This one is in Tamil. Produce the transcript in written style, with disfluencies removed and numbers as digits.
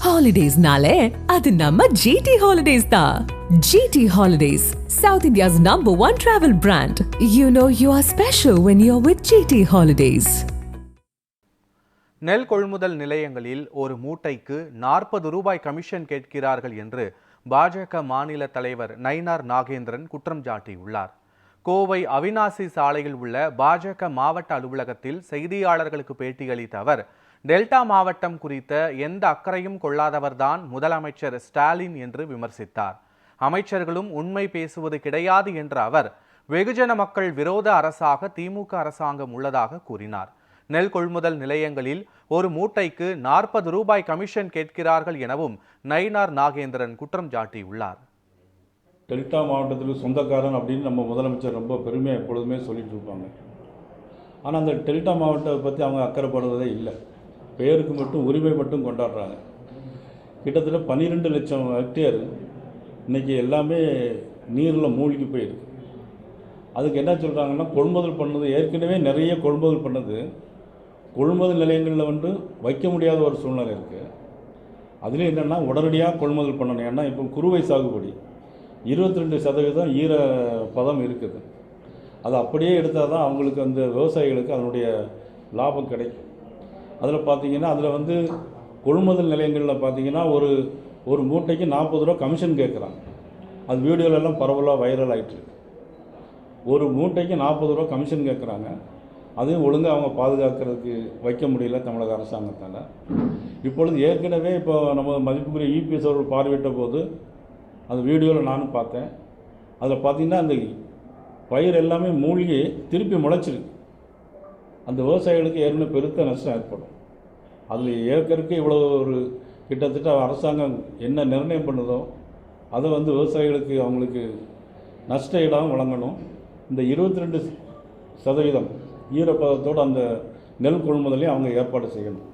Holidays-nale, adu namma GT Holidays da. GT Holidays, South India's #1 travel brand. You know you are special when you're with GT Holidays. நெல் கொள்முதல் நிலையங்களில் ஒரு மூட்டைக்கு 40 ரூபாய் கமிஷன் கேட்கிறார்கள் என்று பாஜக மாநில தலைவர் நயினார் நாகேந்திரன் குற்றம் சாட்டியுள்ளார். கோவை அவினாசி சாலையில் உள்ள பாஜக மாவட்ட அலுவலகத்தில் செய்தியாளர்களுக்கு பேட்டியளித்த அவர், டெல்டா மாவட்டம் குறித்த எந்த அக்கறையும் கொள்ளாதவர்தான் முதலமைச்சர் ஸ்டாலின் என்று விமர்சித்தார். அமைச்சர்களும் உண்மை பேசுவது கிடையாது என்ற அவர், வெகுஜன மக்கள் விரோத அரசாக திமுக அரசாங்கம் உள்ளதாக கூறினார். நெல் கொள்முதல் நிலையங்களில் ஒரு மூட்டைக்கு 40 ரூபாய் கமிஷன் கேட்கிறார்கள் எனவும் நயினார் நாகேந்திரன் குற்றம் சாட்டியுள்ளார். டெல்டா மாவட்டத்தில் சொந்தக்காரன் அப்படின்னு நம்ம முதலமைச்சர் ரொம்ப பெருமையாக எப்பொழுதுமே சொல்லிட்டு இருப்பாங்க. ஆனால் அந்த டெல்டா மாவட்டத்தை பற்றி அவங்க அக்கறைப்படுறதே இல்லை. பெயருக்கு மட்டும் உரிமை மட்டும் கொண்டாடுறாங்க. கிட்டத்தட்ட 12 லட்சம் ஹெக்டேர் இன்றைக்கி எல்லாமே நீரில் மூழ்கி போயிருக்கு. அதுக்கு என்ன சொல்கிறாங்கன்னா, கொள்முதல் பண்ணது ஏற்கனவே நிறைய கொள்முதல் பண்ணது கொள்முதல் நிலையங்களில் வைக்க முடியாத ஒரு சூழ்நிலை இருக்குது. அதுலேயும் என்னென்னா உடனடியாக கொள்முதல் பண்ணணும். ஏன்னா இப்போ குறுவை சாகுபடி 22% ஈர பதம் இருக்குது. அது அப்படியே எடுத்தால் தான் அவங்களுக்கு அந்த விவசாயிகளுக்கு அதனுடைய லாபம் கிடைக்கும். அதில் பார்த்திங்கன்னா அதில் கொள்முதல் நிலையங்களில் பார்த்திங்கன்னா ஒரு மூட்டைக்கு 40 ரூபா கமிஷன் கேட்குறாங்க. அது வீடியோலெல்லாம் பரவலாக வைரல் ஆகிட்டு இருக்கு. ஒரு மூட்டைக்கு 40 ரூபா கமிஷன் கேட்குறாங்க. அதையும் ஒழுங்காக அவங்க பாதுகாக்கிறதுக்கு வைக்க முடியல தமிழக அரசாங்கத்தால். இப்பொழுது ஏற்கனவே இப்போ நம்ம மதிப்புக்குரிய இபிஎஸ் அவர்கள் பார்வையிட்ட போது அந்த வீடியோவில் நானும் பார்த்தேன். அதில் பார்த்திங்கன்னா அந்த பயிர் எல்லாமே மூழ்கி திருப்பி முளைச்சிருக்கு. அந்த விவசாயிகளுக்கு ஏற்கனவே பெருத்த நஷ்டம் ஏற்படும். அதில் ஏற்கனவே இவ்வளோ ஒரு கிட்டத்தட்ட அரசாங்கம் என்ன நிர்ணயம் பண்ணுதோ அதை விவசாயிகளுக்கு அவங்களுக்கு நஷ்ட ஈடாகவும் வழங்கணும். இந்த 22% ஈரப்பதத்தோடு அந்த நெல் கொள்முதலையும் அவங்க ஏற்பாடு செய்யணும்.